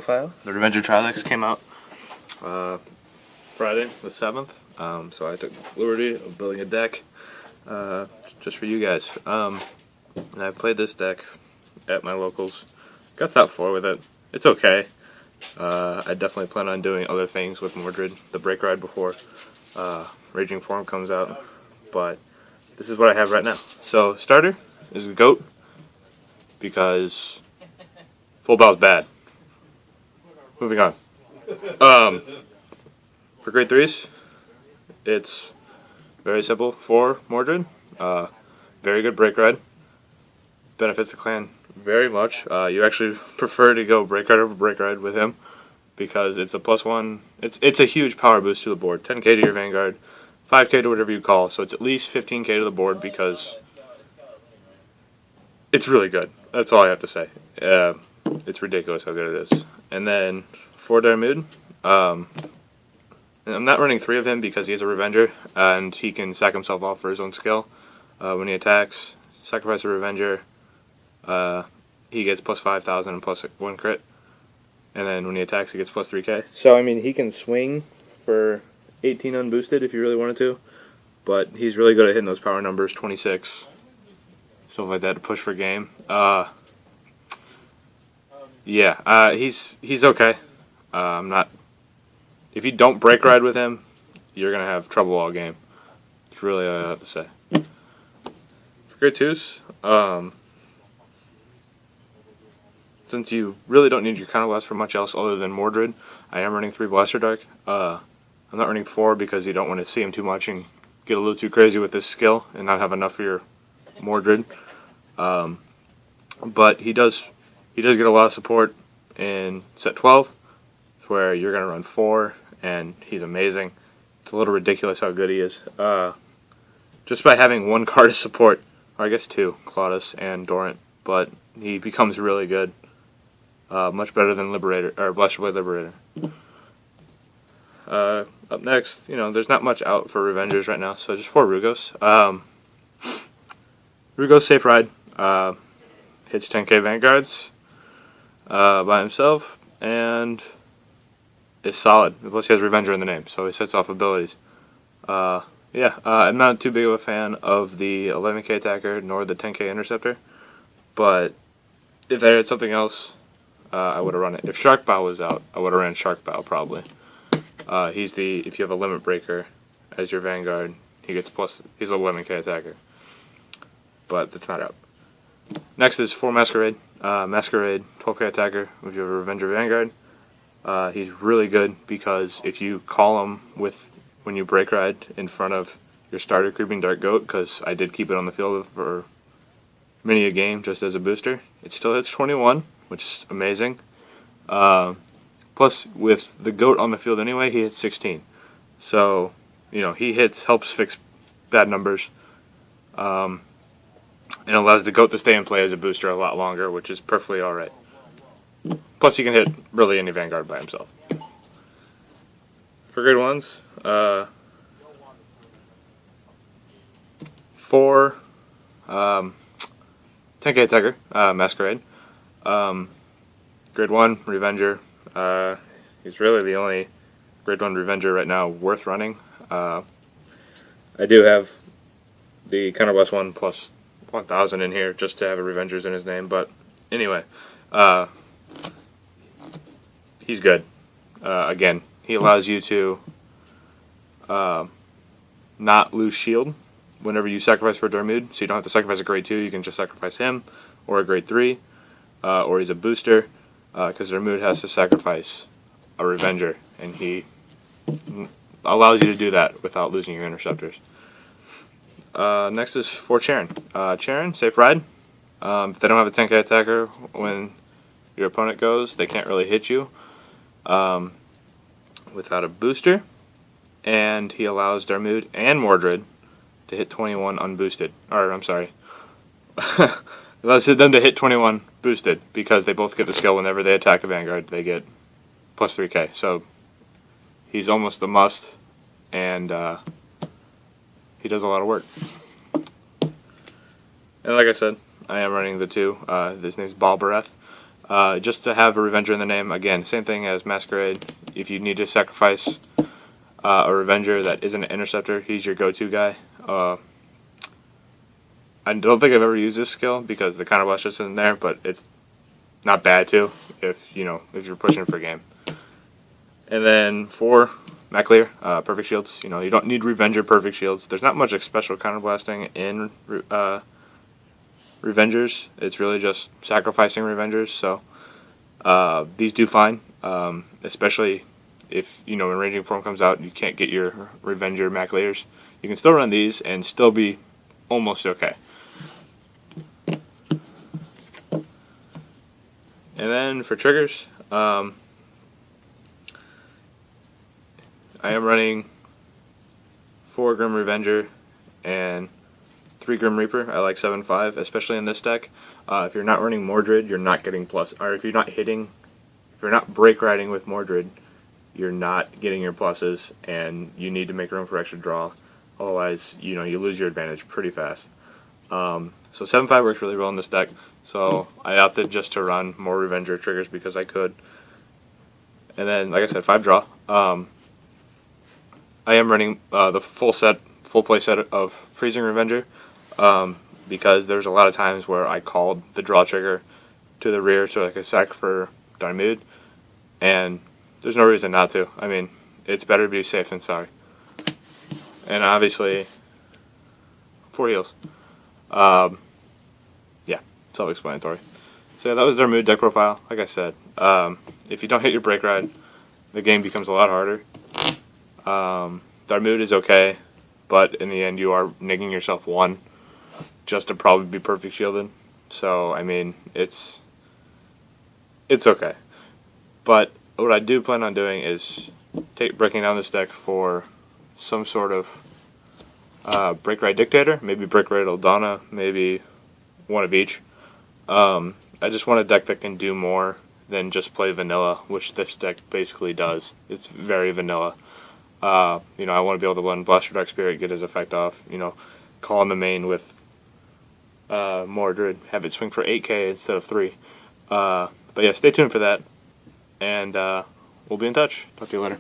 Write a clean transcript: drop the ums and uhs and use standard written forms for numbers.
profile. The Revenger Trilix came out Friday the 7th, so I took liberty of building a deck just for you guys. And I played this deck at my locals. Got top 4 with it. It's okay. I definitely plan on doing other things with Mordred, the Break Ride, before Raging Form comes out, but this is what I have right now. So starter is the Goat, because full bow's bad. Moving on. For grade 3s, it's very simple. 4 Mordred, very good Break Ride, benefits the clan very much. You actually prefer to go Break Ride over Break Ride with him, because it's a +1. It's a huge power boost to the board. 10k to your Vanguard, 5k to whatever you call. So it's at least 15k to the board, because it's really good. That's all I have to say. It's ridiculous how good it is. And then for Diarmuid, I'm not running 3 of him because he's a Revenger and he can sack himself off for his own skill. When he attacks, sacrifice a Revenger. He gets plus 5,000 and plus 1 crit. And then when he attacks, he gets plus 3k. So, I mean, he can swing for 18 unboosted if you really wanted to. But he's really good at hitting those power numbers, 26, stuff like that, to push for game. Yeah, he's okay. If you don't Break Ride with him, you're going to have trouble all game. That's really all I have to say. For grade 2s, since you really don't need your Counterblast for much else other than Mordred, I am running 3 Blaster Dark. I'm not running 4 because you don't want to see him too much and get a little too crazy with this skill and not have enough for your Mordred. But he does get a lot of support in set 12, where you're going to run 4, and he's amazing. It's a little ridiculous how good he is. Just by having 1 card of support, or I guess 2, Claudus and Dorant, but he becomes really good. Much better than Liberator, or Blaster Blade Liberator. Up next, there's not much out for Revengers right now, so just 4 Rugos. Rugos Safe Ride, hits 10k Vanguards by himself, and is solid. Plus he has Revenger in the name, so he sets off abilities. I'm not too big of a fan of the 11k attacker nor the 10k interceptor, but if they had something else, I would have run it. If Shark Bow was out, I would have ran Shark Bow probably. If you have a Limit Breaker as your Vanguard, he's a 11k attacker, but that's not out. Next is 4 Masquerade. Masquerade, 12k attacker if you have a Revenger Vanguard. He's really good because if you call him when you Break Ride in front of your starter Creeping Dark Goat, because I did keep it on the field for many a game just as a booster, it still hits 21, which is amazing. Plus, with the Goat on the field anyway, he hits 16. So, he helps fix bad numbers. And allows the Goat to stay in play as a booster a lot longer, which is perfectly alright. Plus, he can hit really any Vanguard by himself. For grade 1s, 4 10k attacker, Masquerade. Grade 1 Revenger. He's really the only grade 1 Revenger right now worth running. I do have the Counterblast 1 plus 1000 in here just to have a Revenger's in his name, but anyway, he's good. Again, he allows you to not lose shield whenever you sacrifice for Diarmuid, so you don't have to sacrifice a grade 2, you can just sacrifice him, or a grade 3, or he's a booster, because Diarmuid has to sacrifice a Revenger, and he allows you to do that without losing your interceptors. Next is 4 Charon. Charon, Safe Ride. If they don't have a 10k attacker when your opponent goes, they can't really hit you without a booster, and he allows Diarmuid and Mordred to hit 21 unboosted. Or, I'm sorry. Allows them to hit 21 boosted, because they both get the skill whenever they attack the Vanguard. They get plus 3k. So, he's almost a must, and he does a lot of work. And like I said, I am running the 2. His name's Balbareth. just to have a Revenger in the name. Again, same thing as Masquerade. If you need to sacrifice a Revenger that isn't an Interceptor, he's your go-to guy. I don't think I've ever used this skill because the counterblast just isn't there, but it's not bad too if you're pushing for game. And then for Maclear, perfect shields. You don't need Revenger perfect shields. There's not much special counterblasting in Revengers. It's really just sacrificing Revengers. So these do fine, especially if when Raging Form comes out, you can't get your Revenger Maclears. You can still run these and still be almost okay. And then for triggers, I am running 4 Grim Revenger and 3 Grim Reaper. I like 7/5, especially in this deck. If you're not running Mordred, you're not getting plus, or if you're not break riding with Mordred, you're not getting your pluses, and you need to make room for extra draw. Otherwise, you lose your advantage pretty fast. So 7/5 works really well in this deck. So I opted just to run more Revenger triggers because I could. And then, like I said, 5 draw. I am running the full play set of Freezing Revenger because there's a lot of times where I called the draw trigger to the rear so I could sack for Diarmuid, and there's no reason not to. I mean, it's better to be safe than sorry. And obviously, 4 heals. Yeah, self-explanatory. So yeah, that was their mood deck profile. Like I said, if you don't hit your break ride, the game becomes a lot harder. Their mood is okay, but in the end you are nigging yourself 1 just to probably be perfect shielded. So I mean, it's okay. But what I do plan on doing is breaking down this deck for some sort of Break Ride Dictator, maybe Break Ride Eldana, maybe one of each. I just want a deck that can do more than just play vanilla, which this deck basically does. It's very vanilla. I want to be able to run Blaster Dark Spirit, get his effect off, call on the main with Mordred, have it swing for 8k instead of 3. But yeah, stay tuned for that, and we'll be in touch. Talk to you later.